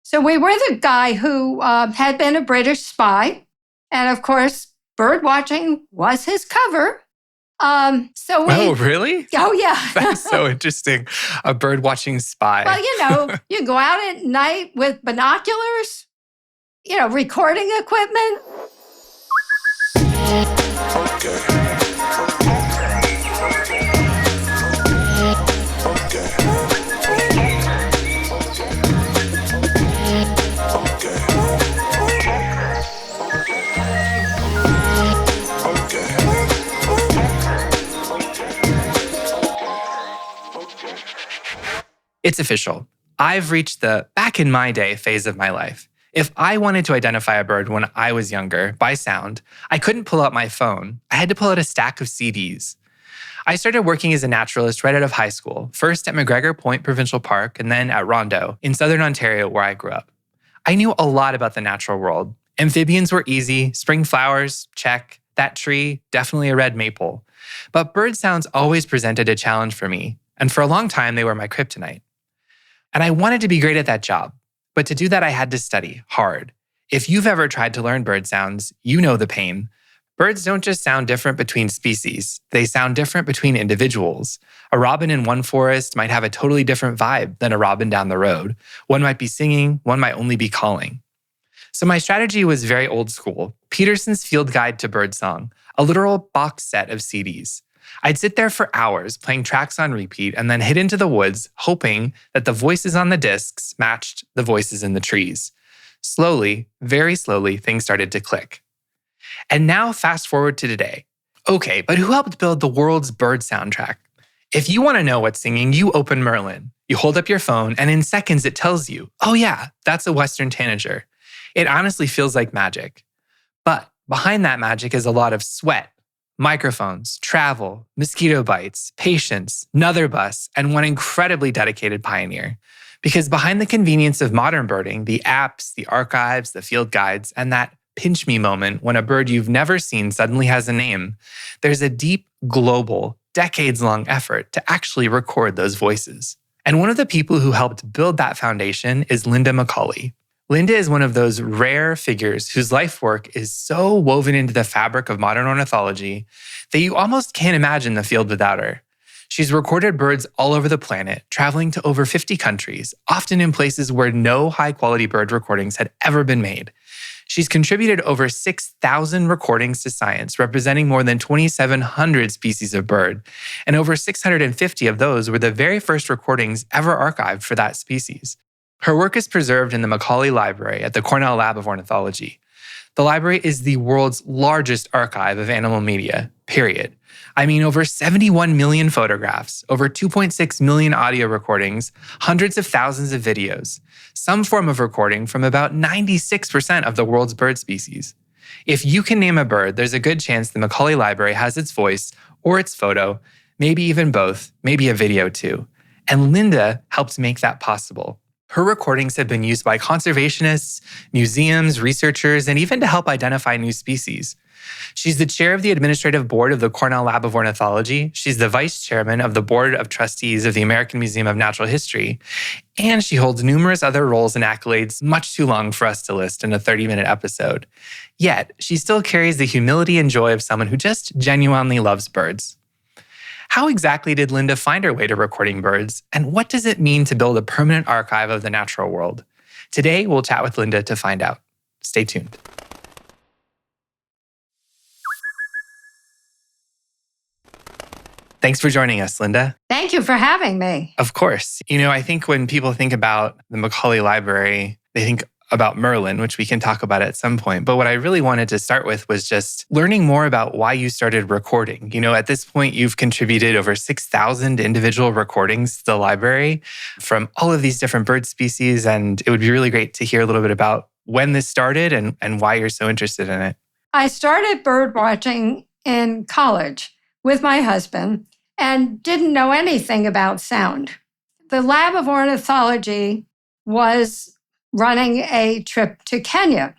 So we were the guy who had been a British spy. And of course, bird watching was his cover. Oh, really? Oh, yeah. That's so interesting. A bird watching spy. Well, you go out at night with binoculars, recording equipment. It's official. I've reached the back in my day phase of my life. If I wanted to identify a bird when I was younger by sound, I couldn't pull out my phone. I had to pull out a stack of CDs. I started working as a naturalist right out of high school, first at McGregor Point Provincial Park and then at Rondeau in southern Ontario where I grew up. I knew a lot about the natural world. Amphibians were easy, spring flowers, check, that tree, definitely a red maple. But bird sounds always presented a challenge for me, and for a long time they were my kryptonite. And I wanted to be great at that job. But to do that, I had to study hard. If you've ever tried to learn bird sounds, you know the pain. Birds don't just sound different between species. They sound different between individuals. A robin in one forest might have a totally different vibe than a robin down the road. One might be singing, one might only be calling. So my strategy was very old school. Peterson's Field Guide to Birdsong, a literal box set of CDs. I'd sit there for hours playing tracks on repeat and then head into the woods, hoping that the voices on the discs matched the voices in the trees. Slowly, very slowly, things started to click. And now fast forward to today. Okay, but who helped build the world's bird soundtrack? If you want to know what's singing, you open Merlin. You hold up your phone and in seconds it tells you, oh yeah, that's a Western tanager. It honestly feels like magic. But behind that magic is a lot of sweat, microphones, travel, mosquito bites, patience, another bus, and one incredibly dedicated pioneer. Because behind the convenience of modern birding, the apps, the archives, the field guides, and that pinch me moment when a bird you've never seen suddenly has a name, there's a deep, global, decades-long effort to actually record those voices. And one of the people who helped build that foundation is Linda Macaulay. Linda is one of those rare figures whose life work is so woven into the fabric of modern ornithology that you almost can't imagine the field without her. She's recorded birds all over the planet, traveling to over 50 countries, often in places where no high-quality bird recordings had ever been made. She's contributed over 6,000 recordings to science, representing more than 2,700 species of bird, and over 650 of those were the very first recordings ever archived for that species. Her work is preserved in the Macaulay Library at the Cornell Lab of Ornithology. The library is the world's largest archive of animal media, period. I mean, over 71 million photographs, over 2.6 million audio recordings, hundreds of thousands of videos, some form of recording from about 96% of the world's bird species. If you can name a bird, there's a good chance the Macaulay Library has its voice or its photo, maybe even both, maybe a video too. And Linda helped make that possible. Her recordings have been used by conservationists, museums, researchers, and even to help identify new species. She's the chair of the administrative board of the Cornell Lab of Ornithology. She's the vice chairman of the board of trustees of the American Museum of Natural History. And she holds numerous other roles and accolades much too long for us to list in a 30-minute episode. Yet, she still carries the humility and joy of someone who just genuinely loves birds. How exactly did Linda find her way to recording birds, and what does it mean to build a permanent archive of the natural world? Today, we'll chat with Linda to find out. Stay tuned. Thanks for joining us, Linda. Thank you for having me. Of course. I think when people think about the Macaulay Library, they think about Merlin, which we can talk about at some point. But what I really wanted to start with was just learning more about why you started recording. At this point, you've contributed over 6,000 individual recordings to the library from all of these different bird species. And it would be really great to hear a little bit about when this started and why you're so interested in it. I started bird watching in college with my husband and didn't know anything about sound. The Lab of Ornithology was running a trip to Kenya.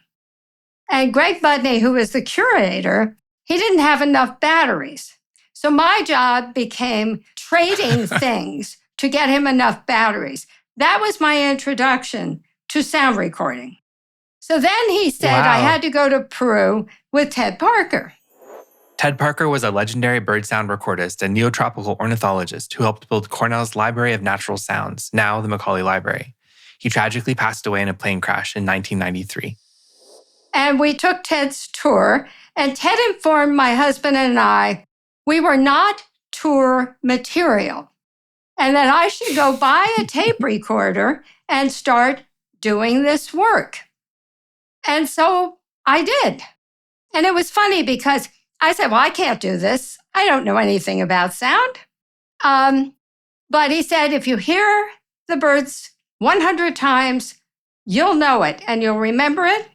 And Greg Budney, who was the curator, he didn't have enough batteries. So my job became trading things to get him enough batteries. That was my introduction to sound recording. So then he said I Wow. had to go to Peru with Ted Parker. Ted Parker was a legendary bird sound recordist and neotropical ornithologist who helped build Cornell's Library of Natural Sounds, now the Macaulay Library. He tragically passed away in a plane crash in 1993. And we took Ted's tour, and Ted informed my husband and I we were not tour material, and that I should go buy a tape recorder and start doing this work. And so I did. And it was funny because I said, well, I can't do this. I don't know anything about sound. But he said, if you hear the birds 100 times, you'll know it and you'll remember it.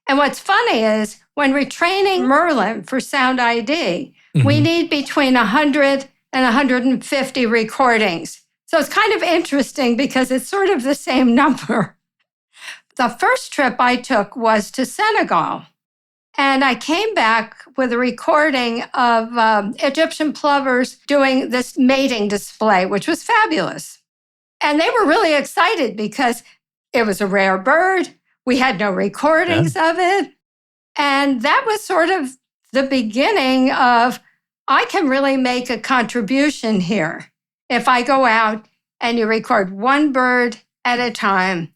And what's funny is when we're training Merlin for sound ID, we need between 100 and 150 recordings. So it's kind of interesting because it's sort of the same number. The first trip I took was to Senegal. And I came back with a recording of Egyptian plovers doing this mating display, which was fabulous. And they were really excited because it was a rare bird. We had no recordings of it. And that was sort of the beginning of, I can really make a contribution here if I go out and you record one bird at a time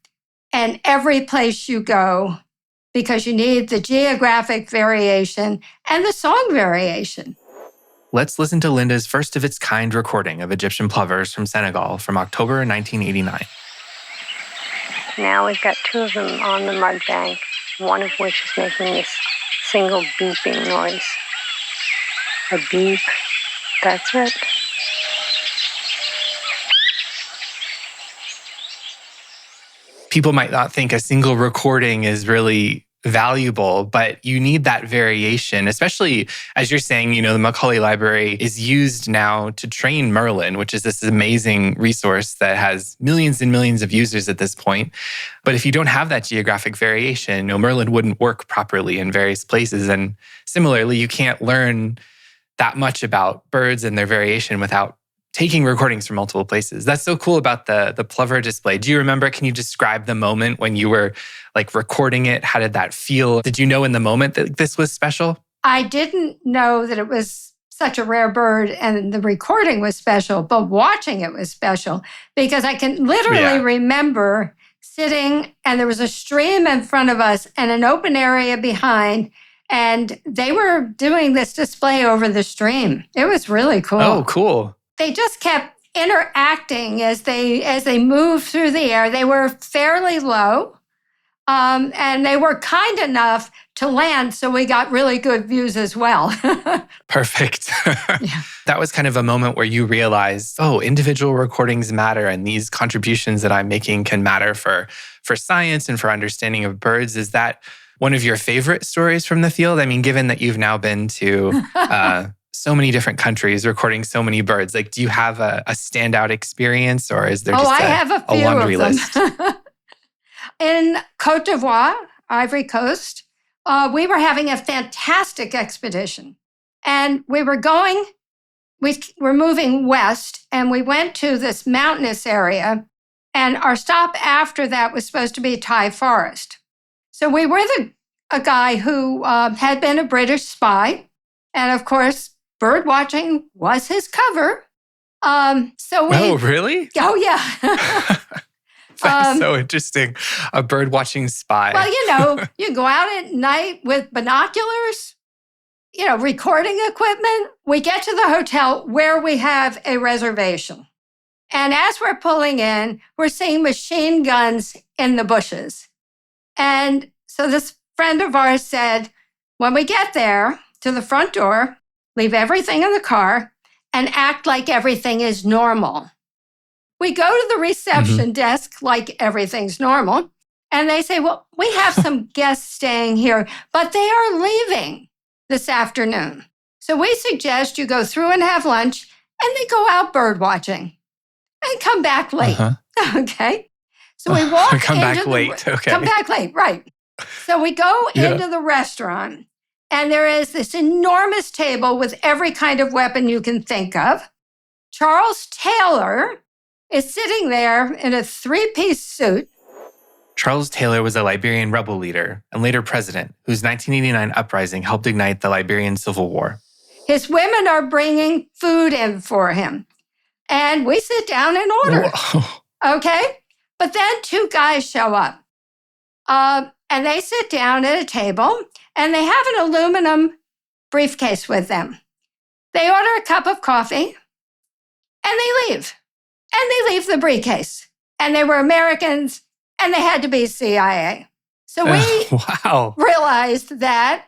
and every place you go, because you need the geographic variation and the song variation. Let's listen to Linda's first of its kind recording of Egyptian plovers from Senegal from October 1989. Now we've got two of them on the mud bank, one of which is making this single beeping noise. A beep, that's it. People might not think a single recording is really valuable, but you need that variation, especially as you're saying, the Macaulay Library is used now to train Merlin, which is this amazing resource that has millions and millions of users at this point. But if you don't have that geographic variation, Merlin wouldn't work properly in various places. And similarly, you can't learn that much about birds and their variation without taking recordings from multiple places. That's so cool about the plover display. Do you remember, can you describe the moment when you were recording it? How did that feel? Did you know in the moment that this was special? I didn't know that it was such a rare bird and the recording was special, but watching it was special because I can literally remember sitting and there was a stream in front of us and an open area behind, and they were doing this display over the stream. It was really cool. Oh, cool. They just kept interacting as they moved through the air. They were fairly low, and they were kind enough to land, so we got really good views as well. Perfect. That was kind of a moment where you realized, individual recordings matter, and these contributions that I'm making can matter for science and for understanding of birds. Is that one of your favorite stories from the field? I mean, given that you've now been to so many different countries recording so many birds, do you have a standout experience, or is there just I have a few laundry of them. list? In Côte d'Ivoire, Ivory Coast, we were having a fantastic expedition. And we were moving west, and we went to this mountainous area, and our stop after that was supposed to be Thai forest. So we were with a guy who had been a British spy, and of course, bird watching was his cover. Oh, really? Oh, yeah. That's so interesting. A bird watching spy. Well, you go out at night with binoculars, recording equipment. We get to the hotel where we have a reservation. And as we're pulling in, we're seeing machine guns in the bushes. And so this friend of ours said, when we get there to the front door, leave everything in the car and act like everything is normal. We go to the reception desk like everything's normal. And they say, well, we have some guests staying here, but they are leaving this afternoon. So we suggest you go through and have lunch and then go out bird watching and come back late. Okay. So we walk come back late. Okay. Come back late, right. So we go into the restaurant, and there is this enormous table with every kind of weapon you can think of. Charles Taylor is sitting there in a 3-piece suit, Charles Taylor was a Liberian rebel leader and later president whose 1989 uprising helped ignite the Liberian Civil War. His women are bringing food in for him. And we sit down and order. Whoa. Okay? But then two guys show up. And they sit down at a table and they have an aluminum briefcase with them. They order a cup of coffee and they leave. And they leave the briefcase. And they were Americans and they had to be CIA. So we realized that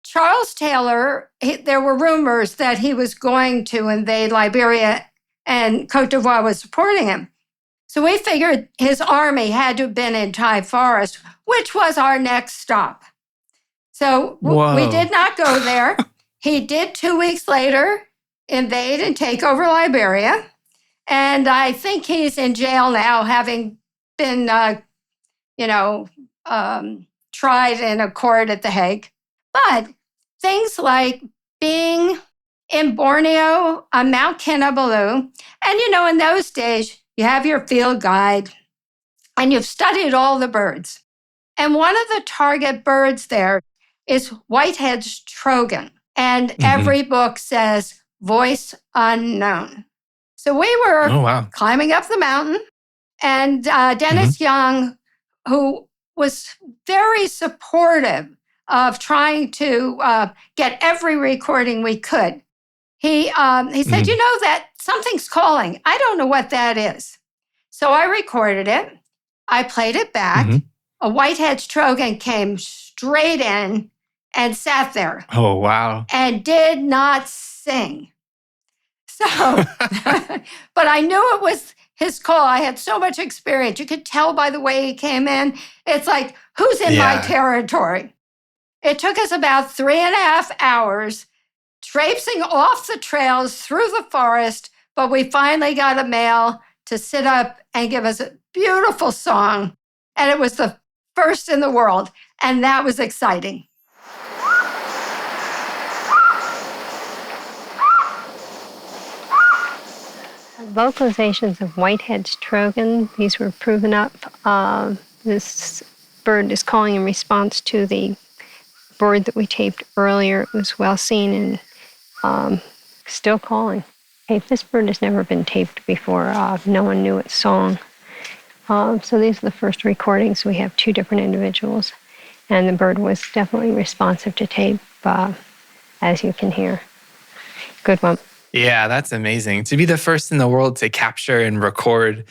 Charles Taylor, there were rumors that he was going to invade Liberia and Cote d'Ivoire was supporting him. So we figured his army had to have been in Thai forest, which was our next stop. So we did not go there. He did 2 weeks later invade and take over Liberia. And I think he's in jail now, having been, tried in a court at The Hague. But things like being in Borneo on Mount Kinabalu, and in those days, you have your field guide and you've studied all the birds. And one of the target birds there is Whitehead's trogon. And every book says voice unknown. So we were climbing up the mountain, and Dennis Young, who was very supportive of trying to get every recording we could, he said, that something's calling. I don't know what that is. So I recorded it. I played it back. A Whitehead's trogon came straight in and sat there. Oh, wow. And did not sing. So, but I knew it was his call. I had so much experience. You could tell by the way he came in. It's like, who's in my territory? It took us about 3.5 hours traipsing off the trails through the forest, but we finally got a male to sit up and give us a beautiful song. And it was the first in the world. And that was exciting. Vocalizations of Whitehead's trogon, these were proven up. This bird is calling in response to the bird that we taped earlier. It was well seen and still calling. Hey, this bird has never been taped before. No one knew its song. So these are the first recordings. We have 2 different individuals. And the bird was definitely responsive to tape, as you can hear. Good one. Yeah, that's amazing. To be the first in the world to capture and record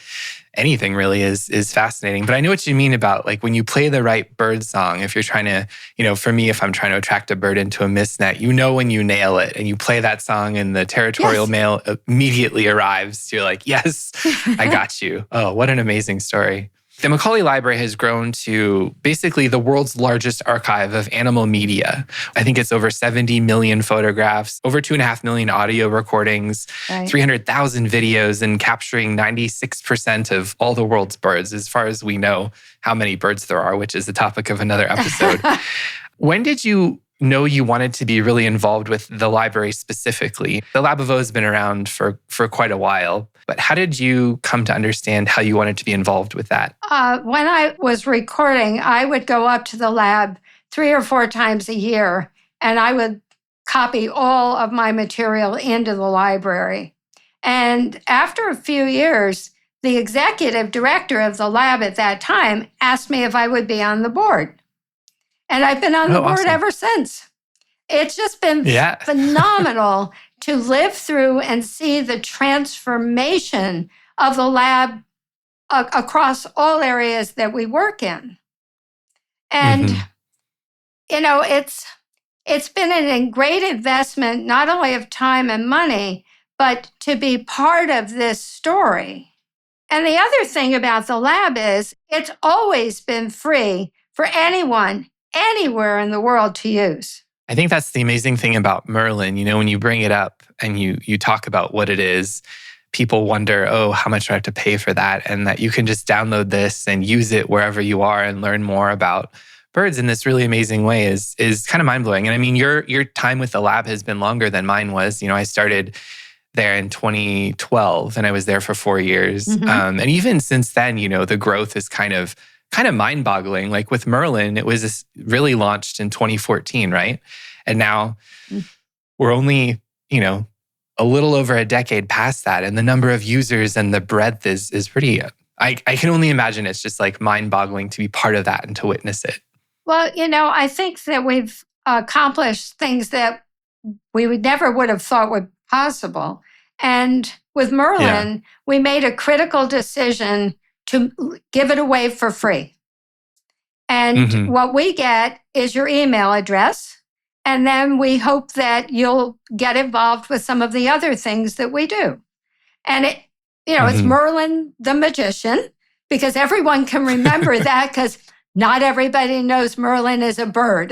anything really is fascinating. But I know what you mean about like when you play the right bird song, if you're trying to, for me, if I'm trying to attract a bird into a mist net, when you nail it and you play that song and the territorial male immediately arrives. You're like, yes, I got you. Oh, what an amazing story. The Macaulay Library has grown to basically the world's largest archive of animal media. I think it's over 70 million photographs, over 2.5 million audio recordings, 300,000 videos, and capturing 96% of all the world's birds, as far as we know how many birds there are, which is the topic of another episode. When did you know you wanted to be really involved with the library specifically? The Lab of O has been around for quite a while, but how did you come to understand how you wanted to be involved with that? When I was recording, I would go up to the lab 3 or 4 times a year, and I would copy all of my material into the library. And after a few years, the executive director of the lab at that time asked me if I would be on the board. And I've been on the board ever since. It's just been phenomenal to live through and see the transformation of the lab across all areas that we work in. And, it's been a great investment, not only of time and money, but to be part of this story. And the other thing about the lab is it's always been free for anyone, anywhere in the world to use. I think that's the amazing thing about Merlin. When you bring it up and you talk about what it is, people wonder, oh, how much do I have to pay for that? And that you can just download this and use it wherever you are and learn more about birds in this really amazing way is kind of mind-blowing. And I mean, your time with the lab has been longer than mine was. I started there in 2012 and I was there for 4 years. And even since then, the growth has kind of kind of mind-boggling. Like with Merlin, it was really launched in 2014, right? And now we're only, a little over a decade past that. And the number of users and the breadth is pretty, I can only imagine it's just like mind-boggling to be part of that and to witness it. Well, I think that we've accomplished things that we never would have thought were possible. And with Merlin, we made a critical decision to give it away for free. And what we get is your email address. And then we hope that you'll get involved with some of the other things that we do. And it's Merlin the magician, because everyone can remember that, because not everybody knows Merlin is a bird.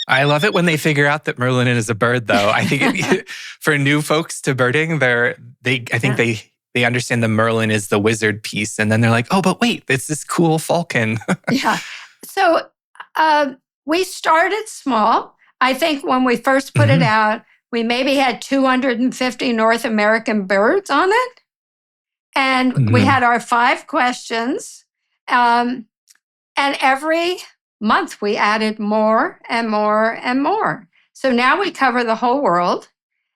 I love it when they figure out that Merlin is a bird, though. I think for new folks to birding, they understand the Merlin is the wizard piece, and then they're like, oh, but wait, it's this cool falcon. Yeah. So we started small. I think when we first put it out, we maybe had 250 North American birds on it, and we had our 5 questions, and every month we added more and more and more. So now we cover the whole world.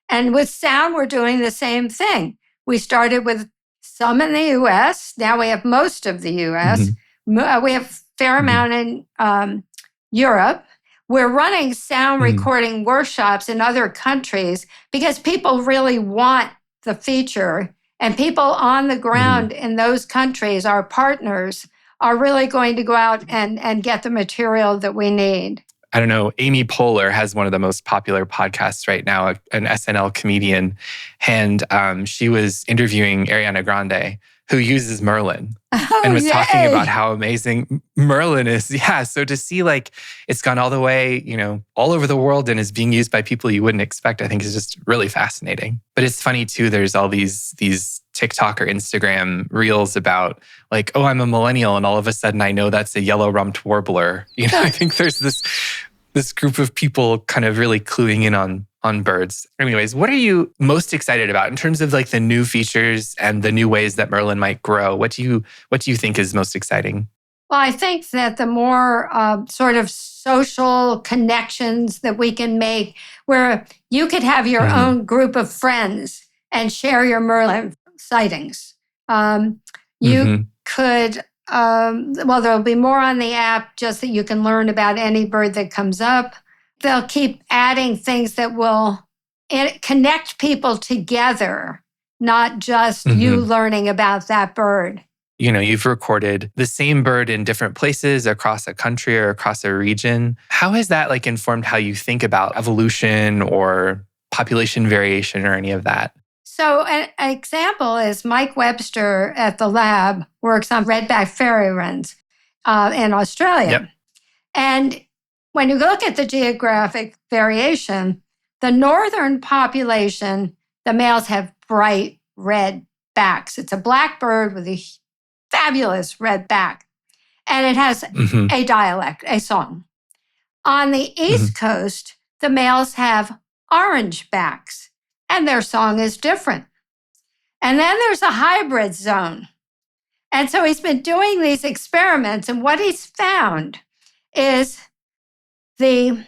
And with sound, we're doing the same thing. We started with some in the US. Now we have most of the US. We have a fair amount in Europe. We're running sound recording workshops in other countries because people really want the feature. And people on the ground in those countries, our partners, are really going to go out and get the material that we need. I don't know, Amy Poehler has one of the most popular podcasts right now, an SNL comedian. And she was interviewing Ariana Grande, who uses Merlin, and was talking about how amazing Merlin is. Yeah, so to see like it's gone all the way, all over the world and is being used by people you wouldn't expect, I think is just really fascinating. But it's funny too, there's all these TikTok or Instagram reels about like, oh, I'm a millennial and all of a sudden I know that's a yellow-rumped warbler. I think there's this group of people kind of really cluing in on birds. Anyways, what are you most excited about in terms of like the new features and the new ways that Merlin might grow? What do you think is most exciting? Well, I think that the more sort of social connections that we can make, where you could have your own group of friends and share your Merlin sightings. You could, there'll be more on the app, just that you can learn about any bird that comes up. They'll keep adding things that will connect people together, not just you learning about that bird. You've recorded the same bird in different places across a country or across a region. How has that like informed how you think about evolution or population variation or any of that? So an example is Mike Webster at the lab works on red-backed fairy wrens in Australia. Yep. And when you look at the geographic variation, the northern population, the males have bright red backs. It's a black bird with a fabulous red back. And it has a dialect, a song. On the East Coast, the males have orange backs, and their song is different. And then there's a hybrid zone. And so he's been doing these experiments, and what he's found is the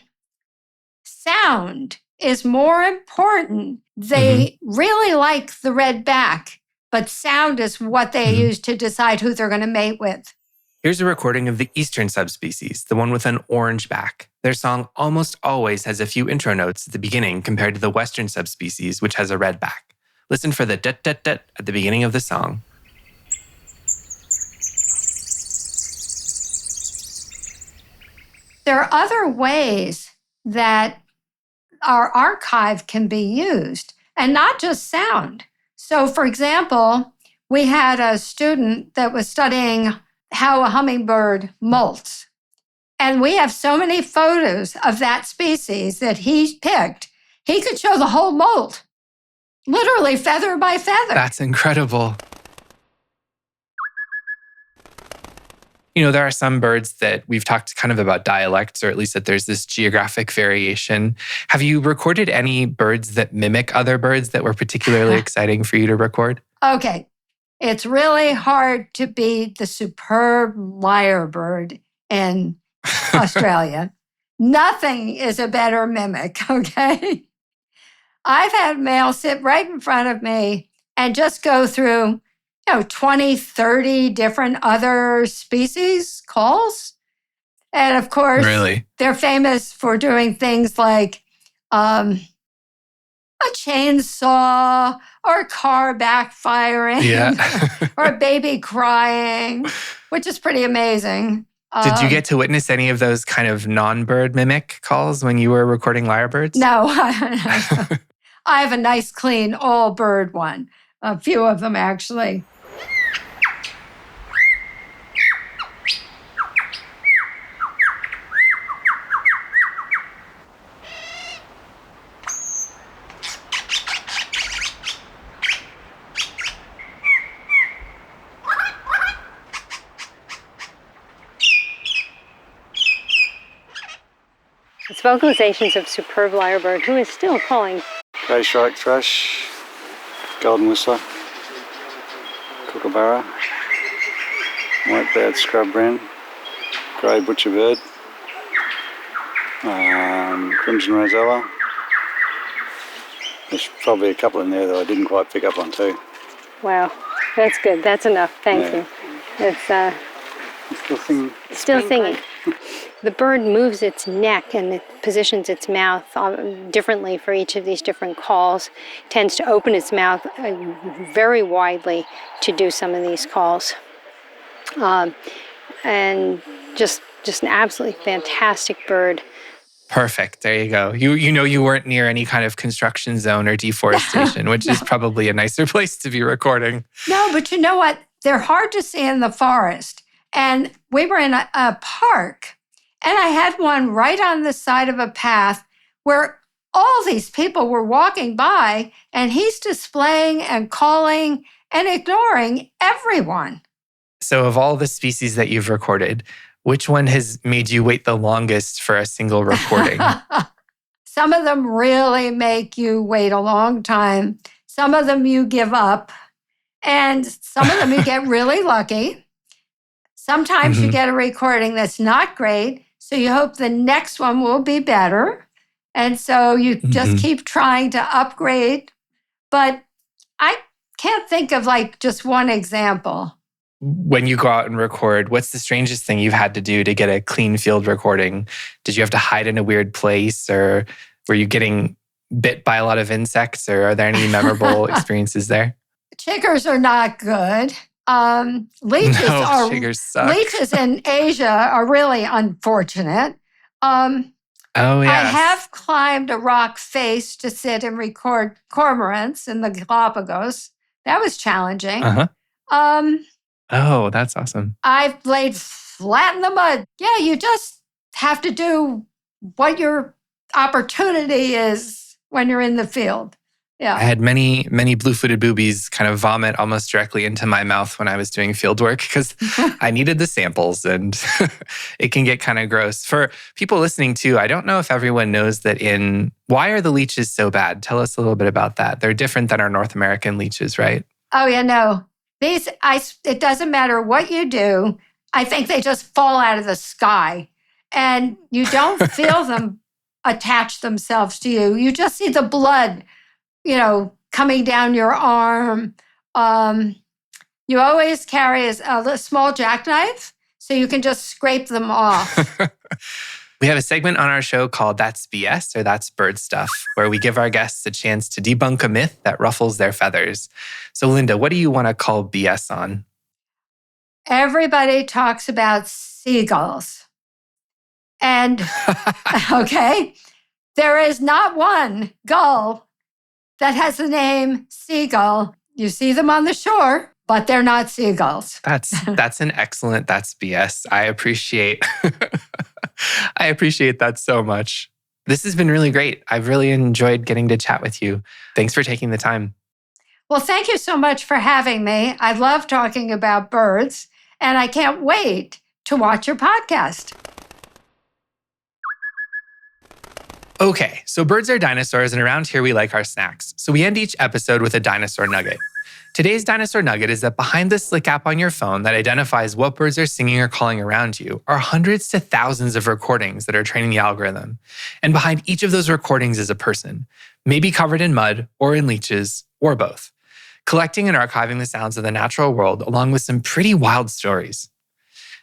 sound is more important. They really like the red back, but sound is what they use to decide who they're going to mate with. Here's a recording of the eastern subspecies, the one with an orange back. Their song almost always has a few intro notes at the beginning compared to the western subspecies, which has a red back. Listen for the dut-dut-dut at the beginning of the song. There are other ways that our archive can be used, and not just sound. So, for example, we had a student that was studying how a hummingbird molts. And we have so many photos of that species that he picked. He could show the whole molt, literally feather by feather. That's incredible. There are some birds that we've talked kind of about dialects, or at least that there's this geographic variation. Have you recorded any birds that mimic other birds that were particularly exciting for you to record? Okay. It's really hard to beat the superb lyrebird in Australia. Nothing is a better mimic, okay? I've had males sit right in front of me and just go through, 20, 30 different other species calls. And of course, Really? they're famous for doing things like a chainsaw or a car backfiring Yeah. or a baby crying, which is pretty amazing. Did you get to witness any of those kind of non-bird mimic calls when you were recording lyrebirds? No. I have a nice, clean, all bird one. A few of them, actually. It's vocalizations of superb lyrebird, who is still calling. Grey shrike thrush, golden whistler, kookaburra, white-barred scrub wren, grey butcherbird, crimson rosella. There's probably a couple in there that I didn't quite pick up on too. Wow, that's good. That's enough. Thank you. It's still singing. The bird moves its neck and it positions its mouth differently for each of these different calls. It tends to open its mouth very widely to do some of these calls. And just an absolutely fantastic bird. Perfect. There you go. You weren't near any kind of construction zone or deforestation, which is probably a nicer place to be recording. No, but you know what? They're hard to see in the forest. And we were in a park, and I had one right on the side of a path where all these people were walking by, and he's displaying and calling and ignoring everyone. So of all the species that you've recorded, which one has made you wait the longest for a single recording? Some of them really make you wait a long time. Some of them you give up. And some of them you get really lucky. Sometimes you get a recording that's not great. So you hope the next one will be better. And so you just keep trying to upgrade. But I can't think of just one example. When you go out and record, what's the strangest thing you've had to do to get a clean field recording? Did you have to hide in a weird place, or were you getting bit by a lot of insects, or are there any memorable experiences there? Chiggers are not good. Leeches suck. Leeches in Asia are really unfortunate. Oh, yeah. I have climbed a rock face to sit and record cormorants in the Galapagos. That was challenging. Oh, that's awesome. I've laid flat in the mud. Yeah, you just have to do what your opportunity is when you're in the field. Yeah. I had many blue-footed boobies kind of vomit almost directly into my mouth when I was doing field work because I needed the samples, and it can get kind of gross. For people listening too, I don't know if everyone knows that why are the leeches so bad? Tell us a little bit about that. They're different than our North American leeches, right? Oh, yeah, no. It doesn't matter what you do. I think they just fall out of the sky, and you don't feel them attach themselves to you. You just see the blood coming down your arm. You always carry a small jackknife so you can just scrape them off. We have a segment on our show called That's BS, or That's Bird Stuff, where we give our guests a chance to debunk a myth that ruffles their feathers. So Linda, what do you want to call BS on? Everybody talks about seagulls. And, okay, there is not one gull that has the name seagull. You see them on the shore, but they're not seagulls. That's an excellent That's BS. I appreciate that so much. This has been really great. I've really enjoyed getting to chat with you. Thanks for taking the time. Well, thank you so much for having me. I love talking about birds, and I can't wait to watch your podcast. Okay, so birds are dinosaurs, and around here we like our snacks. So we end each episode with a dinosaur nugget. Today's dinosaur nugget is that behind the Slick app on your phone that identifies what birds are singing or calling around you are hundreds to thousands of recordings that are training the algorithm. And behind each of those recordings is a person, maybe covered in mud or in leeches or both, collecting and archiving the sounds of the natural world along with some pretty wild stories.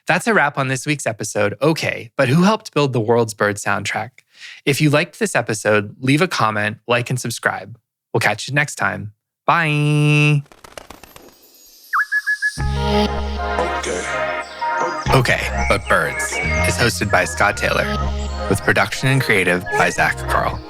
That's a wrap on this week's episode. Okay, but who helped build the world's bird soundtrack? If you liked this episode, leave a comment, like, and subscribe. We'll catch you next time. Bye. Okay, but Birds is hosted by Scott Taylor with production and creative by Zach Carl.